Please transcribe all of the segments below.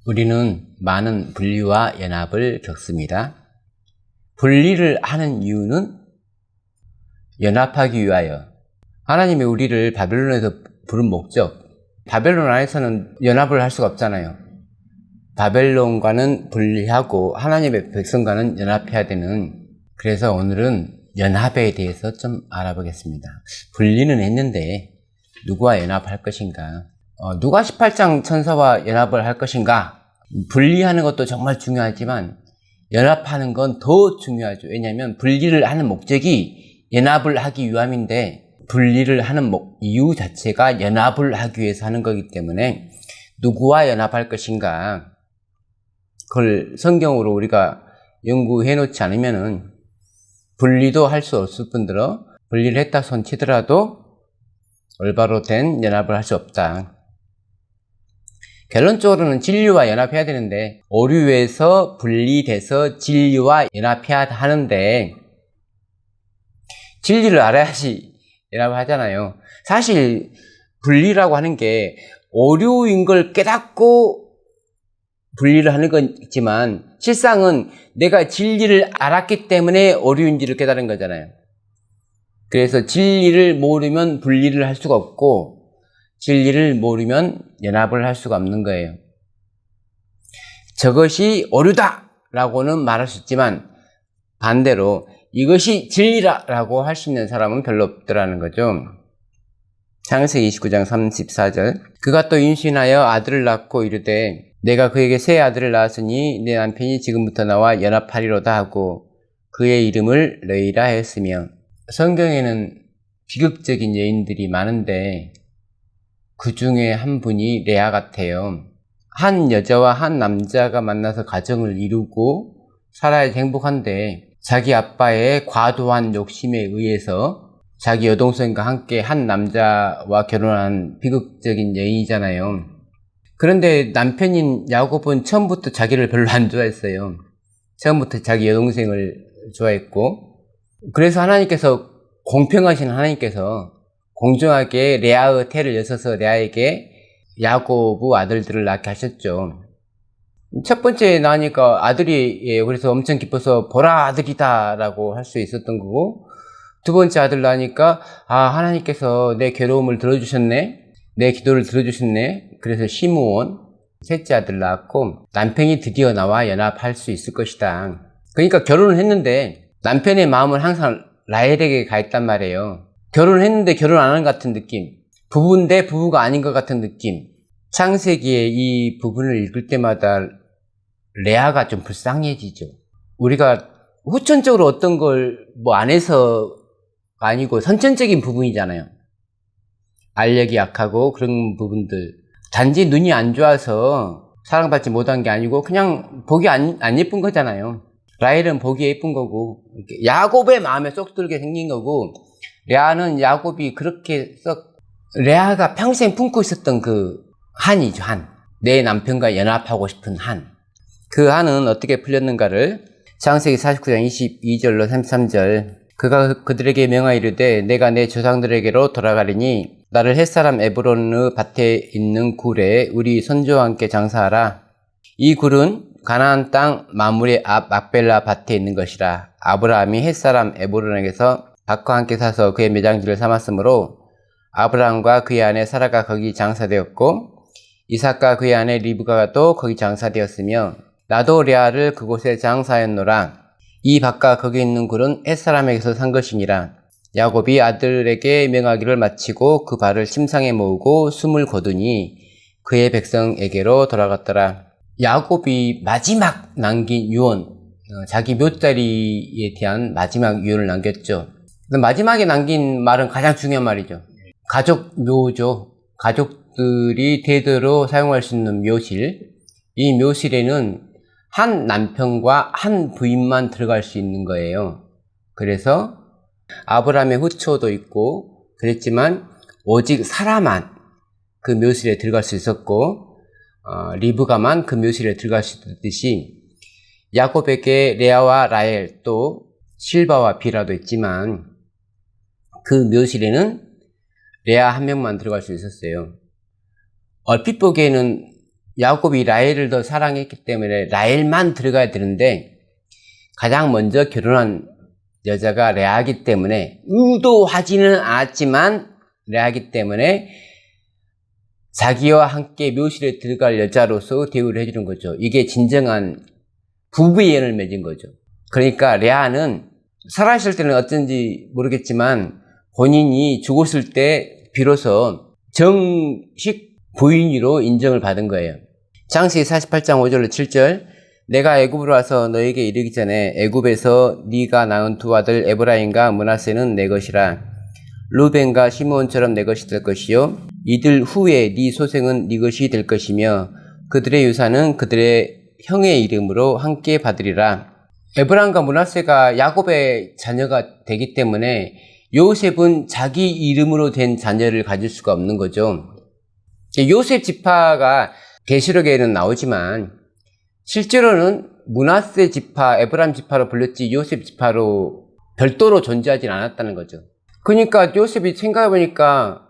우리는 많은 분리와 연합을 겪습니다. 분리를 하는 이유는 연합하기 위하여. 하나님이 우리를 바벨론에서 부른 목적, 바벨론 안에서는 연합을 할 수가 없잖아요. 바벨론과는 분리하고 하나님의 백성과는 연합해야 되는, 그래서 오늘은 연합에 대해서 좀 알아보겠습니다. 분리는 했는데 누구와 연합할 것인가? 누가 18장 천사와 연합을 할 것인가? 분리하는 것도 정말 중요하지만 연합하는 건 더 중요하죠. 왜냐하면 분리를 하는 목적이 연합을 하기 위함인데, 분리를 하는 이유 자체가 연합을 하기 위해서 하는 거기 때문에 누구와 연합할 것인가, 그걸 성경으로 우리가 연구해 놓지 않으면은 분리도 할 수 없을 뿐더러 분리를 했다 손치더라도 올바로 된 연합을 할 수 없다. 결론적으로는 진리와 연합해야 되는데 오류에서 분리돼서 진리와 연합해야 하는데, 진리를 알아야지 연합을 하잖아요. 사실 분리라고 하는 게 오류인 걸 깨닫고 분리를 하는 거지만, 실상은 내가 진리를 알았기 때문에 오류인지를 깨달은 거잖아요. 그래서 진리를 모르면 분리를 할 수가 없고, 진리를 모르면 연합을 할 수가 없는 거예요. 저것이 오류다 라고는 말할 수 있지만 반대로 이것이 진리라 라고 할 수 있는 사람은 별로 없더라는 거죠. 창세기 29장 34절, 그가 또 임신하여 아들을 낳고 이르되 내가 그에게 새 아들을 낳았으니 내 남편이 지금부터 나와 연합하리로다 하고 그의 이름을 레이라 했으며, 성경에는 비극적인 여인들이 많은데 그 중에 한 분이 레아 같아요. 한 여자와 한 남자가 만나서 가정을 이루고 살아야 행복한데, 자기 아빠의 과도한 욕심에 의해서 자기 여동생과 함께 한 남자와 결혼한 비극적인 여인이잖아요. 그런데 남편인 야곱은 처음부터 자기를 별로 안 좋아했어요. 처음부터 자기 여동생을 좋아했고, 그래서 하나님께서, 공평하신 하나님께서 공정하게 레아의 태를 여서서 레아에게 야곱의 아들들을 낳게 하셨죠. 첫 번째 낳으니까 아들이, 그래서 엄청 기뻐서 보라 아들이다 라고 할 수 있었던 거고, 두 번째 아들 낳으니까 하나님께서 내 괴로움을 들어주셨네, 내 기도를 들어주셨네, 그래서 시므온, 셋째 아들 낳았고 남편이 드디어 나와 연합할 수 있을 것이다. 그러니까 결혼을 했는데 남편의 마음은 항상 라헬에게 가 있단 말이에요. 결혼을 했는데 결혼 안 하는 것 같은 느낌, 부부인데 부부가 아닌 것 같은 느낌. 창세기의 이 부분을 읽을 때마다 레아가 좀 불쌍해지죠. 우리가 후천적으로 어떤 걸 안 해서 아니고 선천적인 부분이잖아요. 알력이 약하고 그런 부분들, 단지 눈이 안 좋아서 사랑받지 못한 게 아니고 그냥 복이 안 예쁜 거잖아요. 라헬은 복이 예쁜 거고 야곱의 마음에 쏙 들게 생긴 거고, 레아는 야곱이 그렇게 레아가 평생 품고 있었던 그 한이죠, 한. 내 남편과 연합하고 싶은 한. 그 한은 어떻게 풀렸는가를 창세기 49장 22절로 33절, 그가 그들에게 명하이르되 내가 내 조상들에게로 돌아가리니 나를 햇사람 에브론의 밭에 있는 굴에 우리 선조와 함께 장사하라. 이 굴은 가나안 땅 마물의 앞 막벨라 밭에 있는 것이라. 아브라함이 햇사람 에브론에게서 밭과 함께 사서 그의 매장지를 삼았으므로 아브라함과 그의 아내 사라가 거기 장사되었고 이삭과 그의 아내 리브가도 거기 장사되었으며 나도 레아를 그곳에 장사하였노라. 이 밭과 거기 있는 굴은 햇사람에게서 산 것이니라. 야곱이 아들에게 명하기를 마치고 그 발을 침상에 모으고 숨을 거두니 그의 백성에게로 돌아갔더라. 야곱이 마지막 남긴 유언, 자기 묘자리에 대한 마지막 유언을 남겼죠. 마지막에 남긴 말은 가장 중요한 말이죠. 가족 묘죠. 가족들이 대대로 사용할 수 있는 묘실. 이 묘실에는 한 남편과 한 부인만 들어갈 수 있는 거예요. 그래서 아브라함의 후초도 있고 그랬지만 오직 사라만 그 묘실에 들어갈 수 있었고, 리브가만 그 묘실에 들어갈 수 있듯이 야곱에게 레아와 라헬 또 실바와 비라도 있지만 그 묘실에는 레아 한 명만 들어갈 수 있었어요. 얼핏 보기에는 야곱이 라헬을 더 사랑했기 때문에 라헬만 들어가야 되는데 가장 먼저 결혼한 여자가 레아기 때문에 의도하지는 않았지만 레아기 때문에 자기와 함께 묘실에 들어갈 여자로서 대우를 해주는 거죠. 이게 진정한 부부의 연을 맺은 거죠. 그러니까 레아는 살아있을 때는 어쩐지 모르겠지만 본인이 죽었을 때 비로소 정식 부인으로 인정을 받은 거예요. 창세기 48장 5절로 7절 내가 애굽으로 와서 너에게 이르기 전에 애굽에서 네가 낳은 두 아들 에브라임과 므낫세는 내 것이라 루벤과 시므온처럼 내 것이 될 것이요 이들 후에 네 소생은 네 것이 될 것이며 그들의 유산은 그들의 형의 이름으로 함께 받으리라. 에브라임과 므낫세가 야곱의 자녀가 되기 때문에 요셉은 자기 이름으로 된 자녀를 가질 수가 없는 거죠. 요셉 지파가 계시록에는 나오지만 실제로는 므낫세 지파, 에브라임 지파로 불렸지 요셉 지파로 별도로 존재하진 않았다는 거죠. 그러니까 요셉이 생각해보니까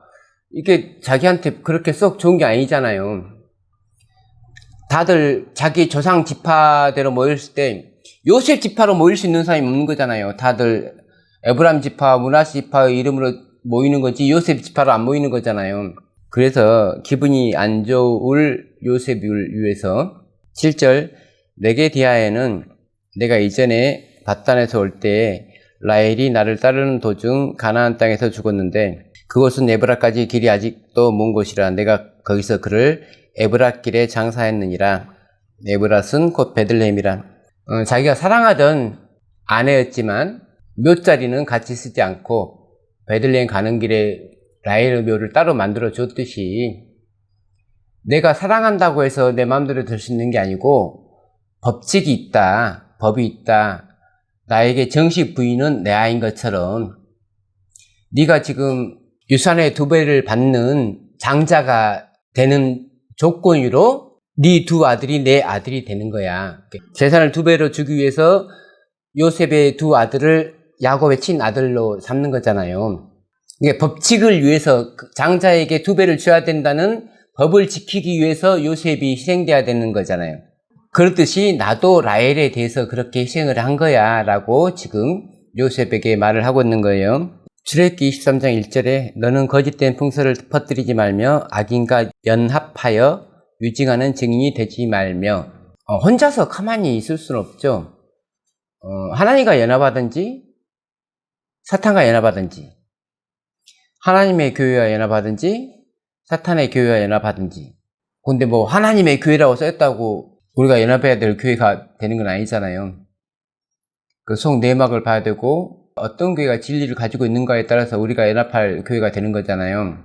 이게 자기한테 그렇게 썩 좋은 게 아니잖아요. 다들 자기 조상 지파대로 모였을 때 요셉 지파로 모일 수 있는 사람이 없는 거잖아요. 다들 에브라임 지파, 므낫세 지파의 이름으로 모이는 거지 요셉 지파로 안 모이는 거잖아요. 그래서 기분이 안 좋을 요셉을 위해서 7절 내게 디하에는 내가 이전에 바단에서 올 때에 라헬이 나를 따르는 도중 가나안 땅에서 죽었는데 그곳은 에브라까지 길이 아직도 먼 곳이라 내가 거기서 그를 에브라길에 장사했느니라. 에브랏은 곧 베들레헴이라. 자기가 사랑하던 아내였지만 묘자리는 같이 쓰지 않고 베들레헴 가는 길에 라헬의 묘를 따로 만들어 줬듯이 내가 사랑한다고 해서 내 마음대로 될 수 있는 게 아니고 법칙이 있다, 법이 있다. 나에게 정식 부인은 레아인 것처럼 네가 지금 유산의 2배를 받는 장자가 되는 조건으로 네 두 아들이 내 아들이 되는 거야. 재산을 2배로 주기 위해서 요셉의 두 아들을 야곱의 친아들로 삼는 거잖아요. 이게 법칙을 위해서 장자에게 2배를 줘야 된다는 법을 지키기 위해서 요셉이 희생돼야 되는 거잖아요. 그렇듯이 나도 라헬에 대해서 그렇게 희생을 한 거야 라고 지금 요셉에게 말을 하고 있는 거예요. 출애굽기 23장 1절에 너는 거짓된 풍설을 퍼뜨리지 말며 악인과 연합하여 유증하는 증인이 되지 말며 혼자서 가만히 있을 수는 없죠. 하나님과 연합하든지 사탄과 연합하든지 하나님의 교회와 연합하든지 사탄의 교회와 연합하든지 근데 뭐 하나님의 교회라고 써있다고 우리가 연합해야 될 교회가 되는 건 아니잖아요. 그 속 내막을 봐야 되고 어떤 교회가 진리를 가지고 있는가에 따라서 우리가 연합할 교회가 되는 거잖아요.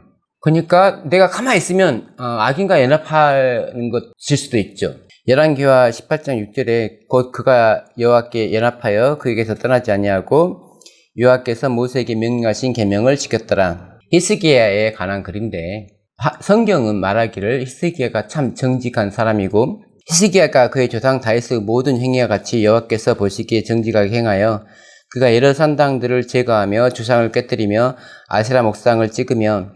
그러니까 내가 가만히 있으면 악인과 연합하는 것일 수도 있죠. 열왕기하 18장 6절에 곧 그가 여호와께 연합하여 그에게서 떠나지 아니하고 여호와께서 모세에게 명령하신 계명을 지켰더라. 히스기야에 관한 글인데 성경은 말하기를 히스기야가 참 정직한 사람이고 히스기야가 그의 조상 다윗의 모든 행위와 같이 여호와께서 보시기에 정직하게 행하여 그가 여러 산당들을 제거하며 주상을 깨뜨리며 아세라 목상을 찍으며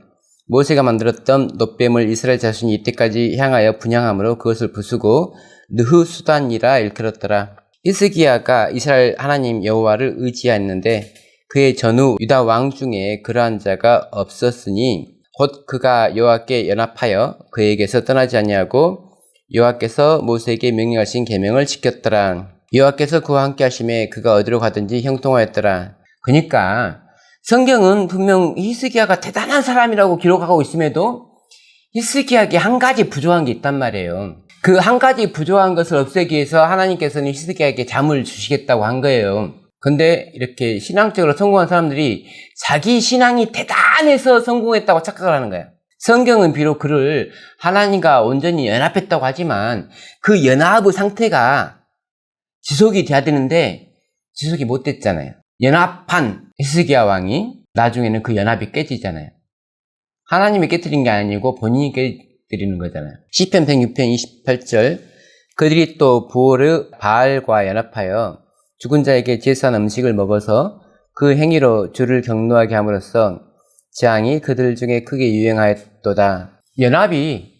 모세가 만들었던 놋뱀을 이스라엘 자손이 이때까지 향하여 분향함으로 그것을 부수고 느흐수단이라 일컬었더라. 히스기야가 이스라엘 하나님 여호와를 의지하였는데 그의 전후 유다 왕 중에 그러한 자가 없었으니 곧 그가 여호와께 연합하여 그에게서 떠나지 아니하고 여호와께서 모세에게 명령하신 계명을 지켰더라. 여호와께서 그와 함께 하심에 그가 어디로 가든지 형통하였더라. 그러니까 성경은 분명 히스기야가 대단한 사람이라고 기록하고 있음에도 히스기야에게 한 가지 부족한 게 있단 말이에요. 그 한 가지 부족한 것을 없애기 위해서 하나님께서는 히스기야에게 잠을 주시겠다고 한 거예요. 근데 이렇게 신앙적으로 성공한 사람들이 자기 신앙이 대단해서 성공했다고 착각을 하는 거야. 성경은 비록 그를 하나님과 온전히 연합했다고 하지만 그 연합의 상태가 지속이 돼야 되는데 지속이 못 됐잖아요. 연합한 히스기야 왕이 나중에는 그 연합이 깨지잖아요. 하나님이 깨뜨린 게 아니고 본인이 깨뜨리는 거잖아요. 시편 106편 28절 그들이 또 부올의 바알과 연합하여 죽은 자에게 제사한 음식을 먹어서 그 행위로 주를 경노하게 함으로써 재앙이 그들 중에 크게 유행하였도다. 연합이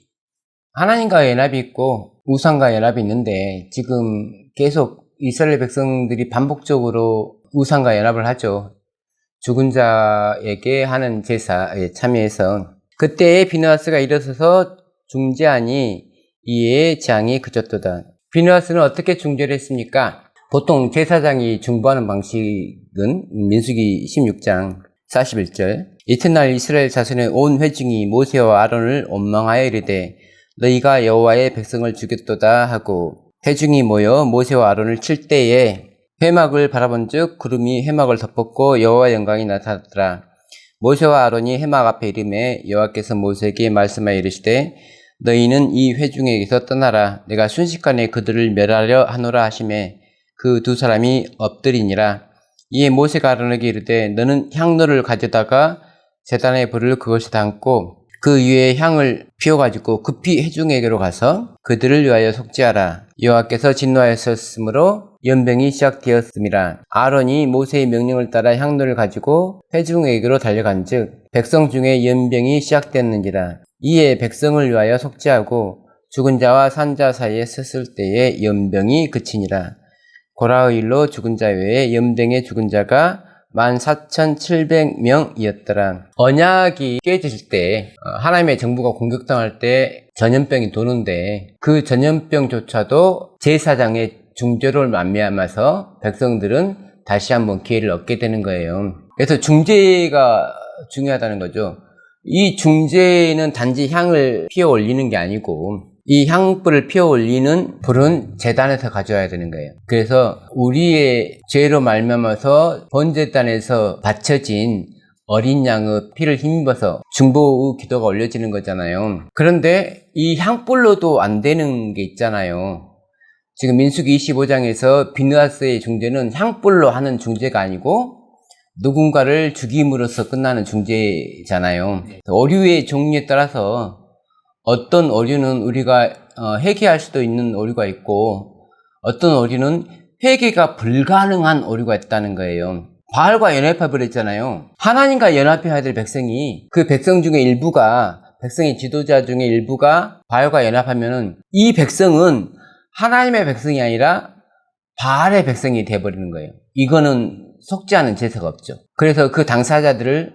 하나님과 연합이 있고 우상과 연합이 있는데 지금 계속 이스라엘 백성들이 반복적으로 우상과 연합을 하죠. 죽은 자에게 하는 제사에 참여해서 그때에 비느하스가 일어서서 중재하니 이에 재앙이 그쳤도다. 비느하스는 어떻게 중재를 했습니까? 보통 제사장이 중보하는 방식은 민수기 16장 41절 이튿날 이스라엘 자손의 온 회중이 모세와 아론을 원망하여 이르되 너희가 여호와의 백성을 죽였도다 하고 회중이 모여 모세와 아론을 칠 때에 회막을 바라본즉 구름이 회막을 덮었고 여호와의 영광이 나타났더라. 모세와 아론이 회막 앞에 이르매 여호와께서 모세에게 말씀하여 이르시되 너희는 이 회중에게서 떠나라. 내가 순식간에 그들을 멸하려 하노라 하시매 그 두 사람이 엎드리니라. 이에 모세가 아론에게 이르되 너는 향로를 가져다가 제단의 불을 그것에 담고 그 위에 향을 피워가지고 급히 회중에게로 가서 그들을 위하여 속죄하라. 여호와께서 진노하셨으므로 연병이 시작되었음이라. 아론이 모세의 명령을 따라 향로를 가지고 회중에게로 달려간즉 백성 중에 연병이 시작되었는지라. 이에 백성을 위하여 속죄하고 죽은 자와 산 자 사이에 섰을 때에 연병이 그치니라. 고라의 일로 죽은 자 외에 연병에 죽은 자가 14,700명이었더라. 언약이 깨질 때 하나님의 정부가 공격당할 때 전염병이 도는데 그 전염병조차도 제사장의 중재를 말미암아서 백성들은 다시 한번 기회를 얻게 되는 거예요. 그래서 중재가 중요하다는 거죠. 이 중재는 단지 향을 피워 올리는 게 아니고 이 향불을 피워 올리는 불은 제단에서 가져와야 되는 거예요. 그래서 우리의 죄로 말미암아서 번제단에서 바쳐진 어린 양의 피를 힘입어서 중보의 기도가 올려지는 거잖아요. 그런데 이 향불로도 안 되는 게 있잖아요. 지금 민수기 25장에서 비느하스의 중재는 향불로 하는 중재가 아니고 누군가를 죽임으로써 끝나는 중재잖아요. 어류의 종류에 따라서 어떤 어류는 우리가 회개할 수도 있는 어류가 있고 어떤 어류는 회개가 불가능한 어류가 있다는 거예요. 바알과 연합해 버렸잖아요. 하나님과 연합해야 될 백성이 그 백성 중에 일부가 백성의 지도자 중에 일부가 바알과 연합하면은 이 백성은 하나님의 백성이 아니라 바알의 백성이 돼버리는 거예요. 이거는 속죄하는 제사가 없죠. 그래서 그 당사자들을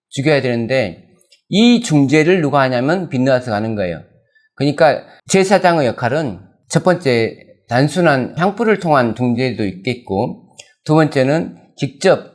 죽여야 되는데 이 중재를 누가 하냐면 비느하스가 하는 거예요. 그러니까 제사장의 역할은 첫 번째 단순한 향불을 통한 중재도 있겠고 두 번째는 직접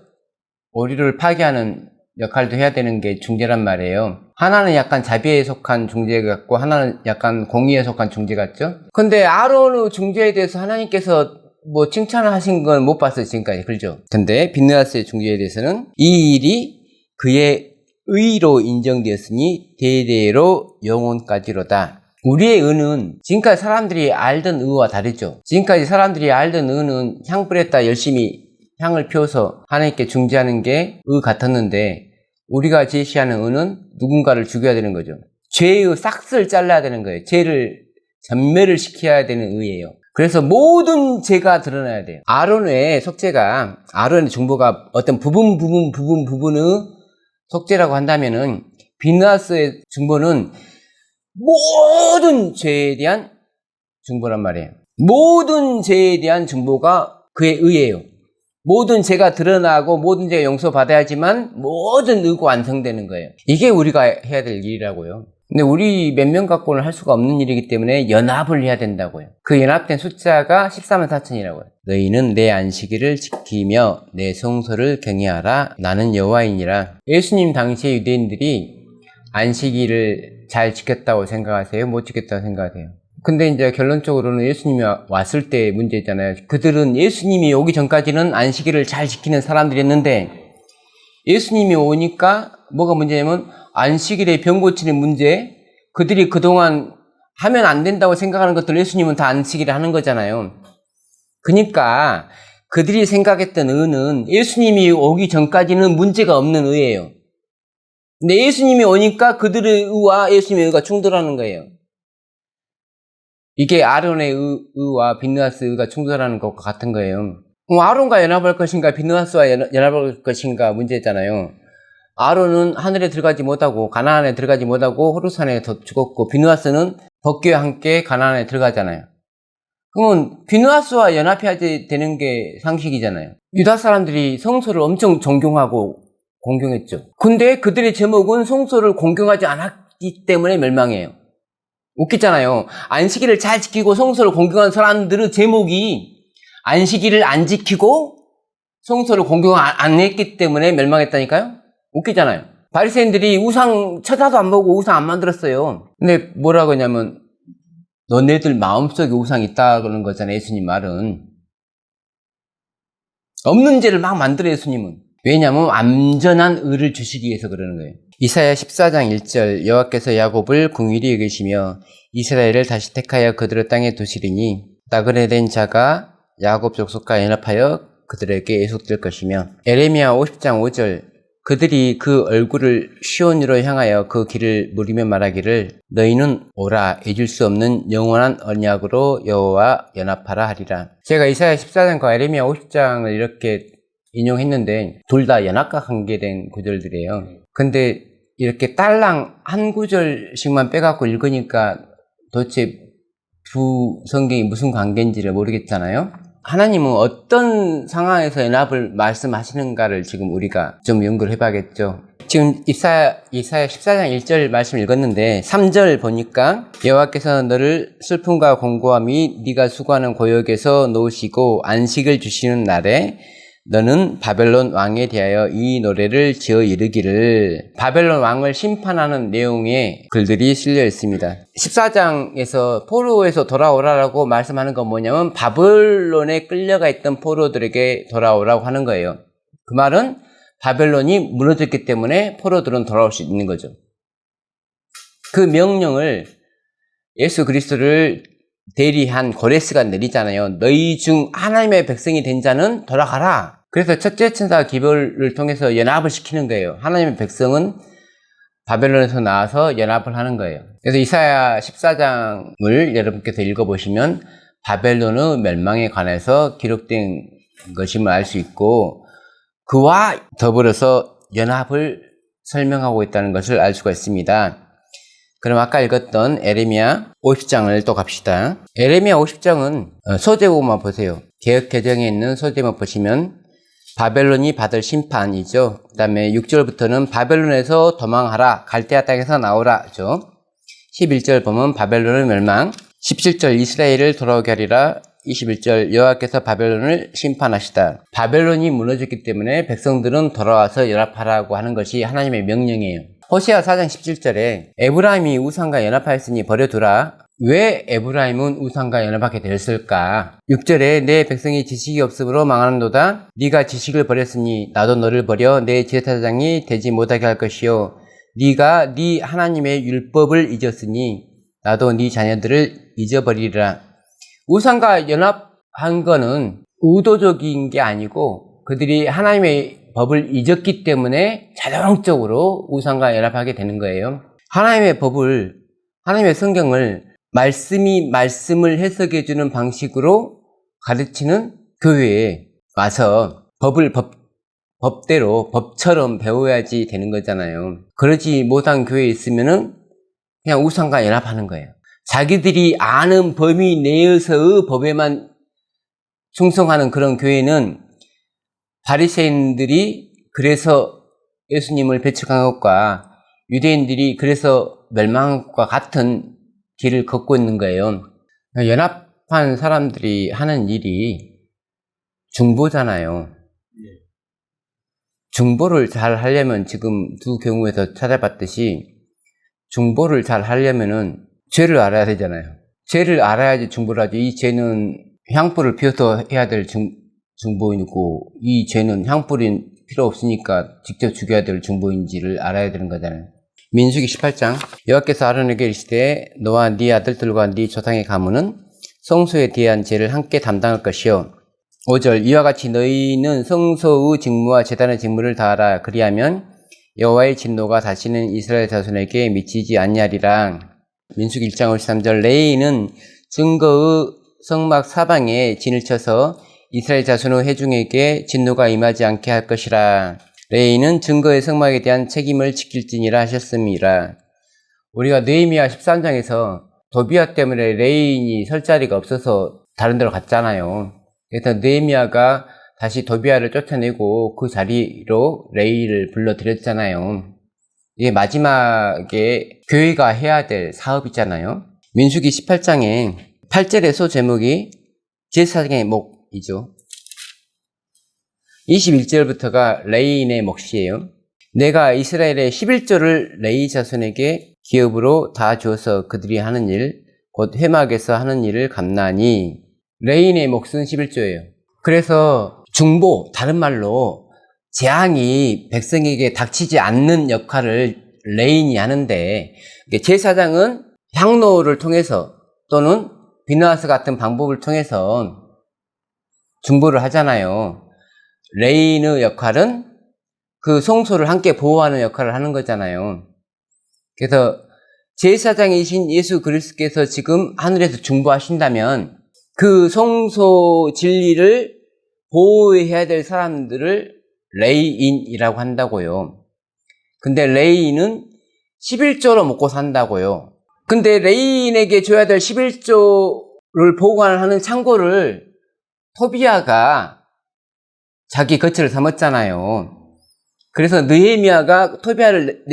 오리를 파괴하는 역할도 해야 되는 게 중재란 말이에요. 하나는 약간 자비에 속한 중재 같고 하나는 약간 공의에 속한 중재 같죠. 근데 아론의 중재에 대해서 하나님께서 뭐 칭찬을 하신 건 못 봤어요 지금까지. 그렇죠? 근데 비느하스의 중재에 대해서는 이 일이 그의 의로 인정되었으니 대대로 영원까지로다. 우리의 의는 지금까지 사람들이 알던 의와 다르죠. 지금까지 사람들이 알던 의는 향불에다 열심히 향을 피워서 하나님께 중재하는 게 의 같았는데 우리가 제시하는 의는 누군가를 죽여야 되는 거죠. 죄의 싹을 잘라야 되는 거예요. 죄를 전멸을 시켜야 되는 의예요. 그래서 모든 죄가 드러나야 돼요. 아론의 속죄가 아론의 중보가 어떤 부분의 속죄라고 한다면은 비느하스의 중보는 모든 죄에 대한 중보란 말이에요. 모든 죄에 대한 중보가 그의 의예요. 모든 죄가 드러나고 모든 죄가 용서받아야지만 모든 의가 완성되는 거예요. 이게 우리가 해야 될 일이라고요. 근데 우리 몇 명 갖고는 할 수가 없는 일이기 때문에 연합을 해야 된다고요. 그 연합된 숫자가 134,000이라고요. 너희는 내 안식일을 지키며 내 성소를 경외하라. 나는 여호와이니라. 예수님 당시에 유대인들이 안식일을 잘 지켰다고 생각하세요? 못 지켰다고 생각하세요? 근데 이제 결론적으로는 예수님이 왔을 때 문제잖아요. 그들은 예수님이 오기 전까지는 안식일을 잘 지키는 사람들이었는데 예수님이 오니까 뭐가 문제냐면 안식일에 병 고치는 문제, 그들이 그동안 하면 안 된다고 생각하는 것들 예수님은 다 안식일에 하는 거잖아요. 그러니까 그들이 생각했던 의는 예수님이 오기 전까지는 문제가 없는 의예요. 근데 예수님이 오니까 그들의 의와 예수님의 의가 충돌하는 거예요. 이게 아론의 의와 비느하스의 의가 충돌하는 것과 같은 거예요. 아론과 연합할 것인가 비느하스와 연합할 것인가 문제잖아요. 아론은 하늘에 들어가지 못하고 가나안에 들어가지 못하고 호르산에 더 죽었고 비느하스는 법궤와 함께 가나안에 들어가잖아요. 그러면 비누아스와 연합해야 되는 게 상식이잖아요. 유다 사람들이 성소를 엄청 존경하고 공경했죠. 근데 그들의 제목은 성소를 공경하지 않았기 때문에 멸망해요. 웃기잖아요. 안식일을 잘 지키고 성소를 공경한 사람들의 제목이 안식일을 안 지키고 성소를 공경 안 했기 때문에 멸망했다니까요? 웃기잖아요. 바리새인들이 우상 쳐다도 안 보고 우상 안 만들었어요. 근데 뭐라고 하냐면 너네들 마음속에 우상이 있다 그러는 거잖아요. 예수님 말은. 없는 죄를 막 만들어 예수님은. 왜냐하면 안전한 의를 주시기 위해서 그러는 거예요. 이사야 14장 1절 여호와께서 야곱을 긍휼히 여기시며 이스라엘을 다시 택하여 그들의 땅에 두시리니 나그네 된 자가 야곱 족속과 연합하여 그들에게 애속될 것이며 에레미야 50장 5절 그들이 그 얼굴을 시온으로 향하여 그 길을 물으며 말하기를 너희는 오라 잊을 수 없는 영원한 언약으로 여호와와 연합하라 하리라. 제가 이사야 14장과 에레미야 50장을 이렇게 인용했는데 둘 다 연합과 관계된 구절들이에요. 근데 이렇게 딸랑 한 구절씩만 빼갖고 읽으니까 도대체 두 성경이 무슨 관계인지를 모르겠잖아요. 하나님은 어떤 상황에서 연합을 말씀하시는가를 지금 우리가 좀 연구를 해봐야겠죠. 지금 이사야 14장 1절 말씀 읽었는데 3절 보니까 여호와께서 너를 슬픔과 공고함이 네가 수고하는 고역에서 놓으시고 안식을 주시는 날에 너는 바벨론 왕에 대하여 이 노래를 지어 이르기를. 바벨론 왕을 심판하는 내용의 글들이 실려 있습니다. 14장에서 포로에서 돌아오라라고 말씀하는 건 뭐냐면 바벨론에 끌려가 있던 포로들에게 돌아오라고 하는 거예요. 그 말은 바벨론이 무너졌기 때문에 포로들은 돌아올 수 있는 거죠. 그 명령을 예수 그리스도를 대리한 고레스가 내리잖아요. 너희 중 하나님의 백성이 된 자는 돌아가라. 그래서 첫째 천사 기별을 통해서 연합을 시키는 거예요. 하나님의 백성은 바벨론에서 나와서 연합을 하는 거예요. 그래서 이사야 14장을 여러분께서 읽어보시면 바벨론의 멸망에 관해서 기록된 것임을 알 수 있고 그와 더불어서 연합을 설명하고 있다는 것을 알 수가 있습니다. 그럼 아까 읽었던 에레미야 50장을 또 갑시다. 에레미야 50장은 소제목만 보세요. 개역개정에 있는 소제목 보시면 바벨론이 받을 심판이죠. 그 다음에 6절부터는 바벨론에서 도망하라, 갈대아 땅에서 나오라죠. 11절 보면 바벨론의 멸망, 17절 이스라엘을 돌아오게 하리라, 21절 여호와께서 바벨론을 심판하시다. 바벨론이 무너졌기 때문에 백성들은 돌아와서 연합하라고 하는 것이 하나님의 명령이에요. 호세아 4장 17절에 에브라임이 우상과 연합하였으니 버려두라. 왜 에브라임은 우상과 연합하게 되었을까? 6절에 내 백성이 지식이 없으므로 망하는도다. 네가 지식을 버렸으니 나도 너를 버려 내 제사장이 되지 못하게 할 것이요 네가 네 하나님의 율법을 잊었으니 나도 네 자녀들을 잊어버리리라. 우상과 연합한 거는 의도적인 게 아니고 그들이 하나님의 법을 잊었기 때문에 자동적으로 우상과 연합하게 되는 거예요. 하나님의 법을, 하나님의 성경을 말씀을 해석해주는 방식으로 가르치는 교회에 와서 법을 법대로, 법처럼 배워야지 되는 거잖아요. 그러지 못한 교회에 있으면은 그냥 우상과 연합하는 거예요. 자기들이 아는 범위 내에서의 법에만 충성하는 그런 교회는 바리새인들이 그래서 예수님을 배척한 것과 유대인들이 그래서 멸망한 것과 같은 길을 걷고 있는 거예요. 연합한 사람들이 하는 일이 중보잖아요. 중보를 잘 하려면 지금 두 경우에서 찾아봤듯이 중보를 잘 하려면은 죄를 알아야 되잖아요. 죄를 알아야지 중보를 하지. 이 죄는 향불을 피워서 해야 될 중보이고 이 죄는 향불이 필요 없으니까 직접 죽여야 될 중보인지를 알아야 되는 거잖아요. 민수기 18장 여호와께서 아론에게 이르시되 너와 네 아들들과 네 조상의 가문은 성소에 대한 죄를 함께 담당할 것이요 5절 이와 같이 너희는 성소의 직무와 제단의 직무를 다하라. 그리하면 여호와의 진노가 다시는 이스라엘 자손에게 미치지 아니하리라. 민수기 1장 53절 레위인은 증거의 성막 사방에 진을 쳐서 이스라엘 자손의 회중에게 진노가 임하지 않게 할 것이라. 레위인은 증거의 성막에 대한 책임을 지킬지니라 하셨습니다. 우리가 느헤미야 13장에서 도비아 때문에 레인이 설 자리가 없어서 다른 데로 갔잖아요. 그래서 느헤미야가 다시 도비아를 쫓아내고 그 자리로 레이를 불러들였잖아요. 이게 마지막에 교회가 해야 될 사업이잖아요. 민수기 18장에 8절의 소 제목이 제사장의 몫이죠. 21절부터가 레인의 몫이에요. 내가 이스라엘의 11조를 레이 자손에게 기업으로 다 주어서 그들이 하는 일, 곧 회막에서 하는 일을 감나니, 레인의 몫은 11조예요. 그래서 중보, 다른 말로 재앙이 백성에게 닥치지 않는 역할을 레인이 하는데, 제사장은 향로를 통해서 또는 비누아스 같은 방법을 통해서 중보를 하잖아요. 레인의 역할은 그 성소를 함께 보호하는 역할을 하는 거잖아요. 그래서 제사장이신 예수 그리스도께서 지금 하늘에서 중보하신다면 그 성소 진리를 보호해야 될 사람들을 레이인이라고 한다고요. 근데 레이인은 11조로 먹고 산다고요. 근데 레이인에게 줘야 될 11조를 보관하는 창고를 토비아가 자기 거처를 삼았잖아요. 그래서 느헤미야가 토비아를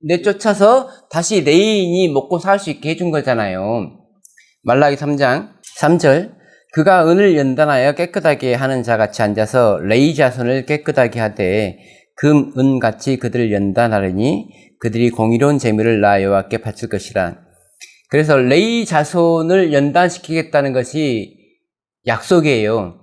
내쫓아서 다시 레인이 먹고 살 수 있게 해준 거잖아요. 말라기 3장 3절 그가 은을 연단하여 깨끗하게 하는 자같이 앉아서 레이 자손을 깨끗하게 하되 금, 은같이 그들을 연단하리니 그들이 공의로운 재물을 나 여호와께 바칠 것이라. 그래서 레이 자손을 연단시키겠다는 것이 약속이에요.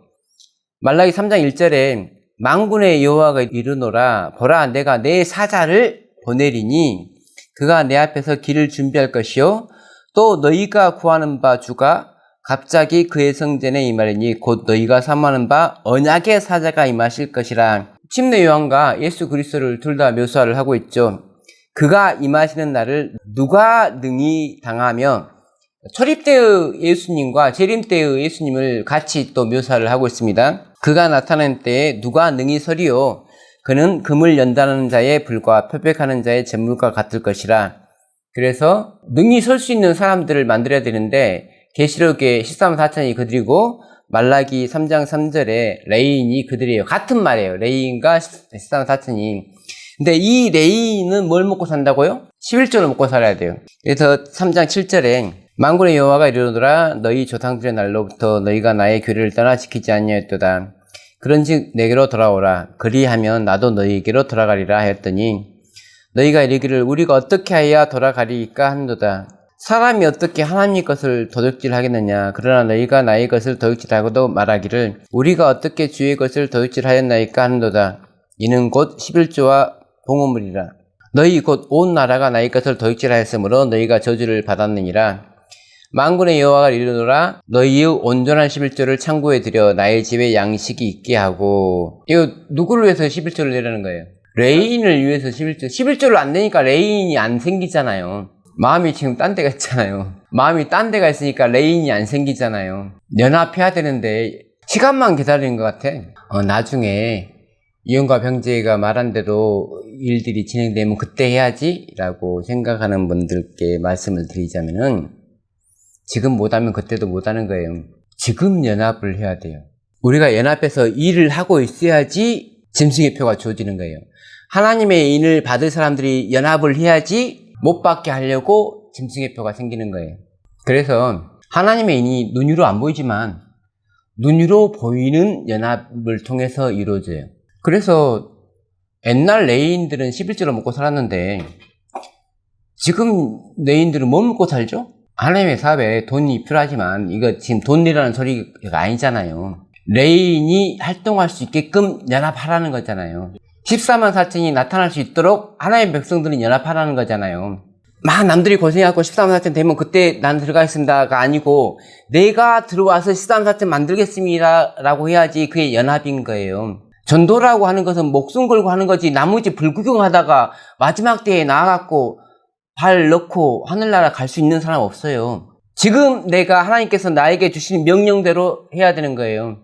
말라기 3장 1절에 만군의 여호와가 이르노라 보라 내가 내 사자를 보내리니 그가 내 앞에서 길을 준비할 것이요 또 너희가 구하는 바 주가 갑자기 그의 성전에 임하리니 곧 너희가 사모하는 바 언약의 사자가 임하실 것이라. 침례 요한과 예수 그리스도를 둘 다 묘사를 하고 있죠. 그가 임하시는 날을 누가 능히 당하며 초립 때의 예수님과 재림 때의 예수님을 같이 또 묘사를 하고 있습니다. 그가 나타난 때에 누가 능히 서리요 그는 금을 연단하는 자의 불과 표백하는 자의 재물과 같을 것이라. 그래서 능히 설 수 있는 사람들을 만들어야 되는데 계시록의 13사천이 그들이고 말라기 3장 3절에 레인이 그들이에요. 같은 말이에요. 레인과 13사천이. 근데 이 레인은 뭘 먹고 산다고요? 11조를 먹고 살아야 돼요. 그래서 3장 7절에 만군의 여호와가 이르노라 너희 조상들의 날로부터 너희가 나의 규례를 떠나 지키지 아니하였도다. 그런즉 내게로 돌아오라. 그리하면 나도 너희에게로 돌아가리라 하였더니 너희가 이르기를 우리가 어떻게 하여야 돌아가리까 한도다. 사람이 어떻게 하나님의 것을 도둑질하겠느냐. 그러나 너희가 나의 것을 도둑질하고도 말하기를 우리가 어떻게 주의 것을 도둑질하였나이까 하는도다. 이는 곧 11조와 봉헌물이라. 너희 곧 온 나라가 나의 것을 도둑질하였으므로 너희가 저주를 받았느니라. 만군의 여호와가 이르노라 너희의 온전한 11조를 창고에 들여 나의 집에 양식이 있게 하고. 이거 누구를 위해서 11조를 내라는 거예요? 레인을 위해서 11조를 안 내니까 레인이 안 생기잖아요. 마음이 지금 딴 데가 있잖아요. 마음이 딴 데가 있으니까 레인이 안 생기잖아요. 연합해야 되는데 시간만 기다리는 것 같아. 나중에 이혼과 병재가 말한 대로 일들이 진행되면 그때 해야지 라고 생각하는 분들께 말씀을 드리자면은 지금 못하면 그때도 못하는 거예요. 지금 연합을 해야 돼요. 우리가 연합해서 일을 하고 있어야지 짐승의 표가 주어지는 거예요. 하나님의 인을 받을 사람들이 연합을 해야지 못 받게 하려고 짐승의 표가 생기는 거예요. 그래서 하나님의 인이 눈으로 안 보이지만 눈으로 보이는 연합을 통해서 이루어져요. 그래서 옛날 레인들은 11조로 먹고 살았는데 지금 레인들은 뭐 먹고 살죠? 하나님의 사업에 돈이 필요하지만 이거 지금 돈이라는 소리가 아니잖아요. 레인이 활동할 수 있게끔 연합하라는 거잖아요. 14만 4천이 나타날 수 있도록 하나님의 백성들은 연합하라는 거잖아요. 막 남들이 고생해갖고 14만 4천 되면 그때 난 들어가겠습니다가 아니고 내가 들어와서 14만 4천 만들겠습니다 라고 해야지 그게 연합인 거예요. 전도라고 하는 것은 목숨 걸고 하는 거지 나머지 불구경하다가 마지막 때에 나와갖고 발 넣고 하늘나라 갈 수 있는 사람 없어요. 지금 내가 하나님께서 나에게 주신 명령대로 해야 되는 거예요.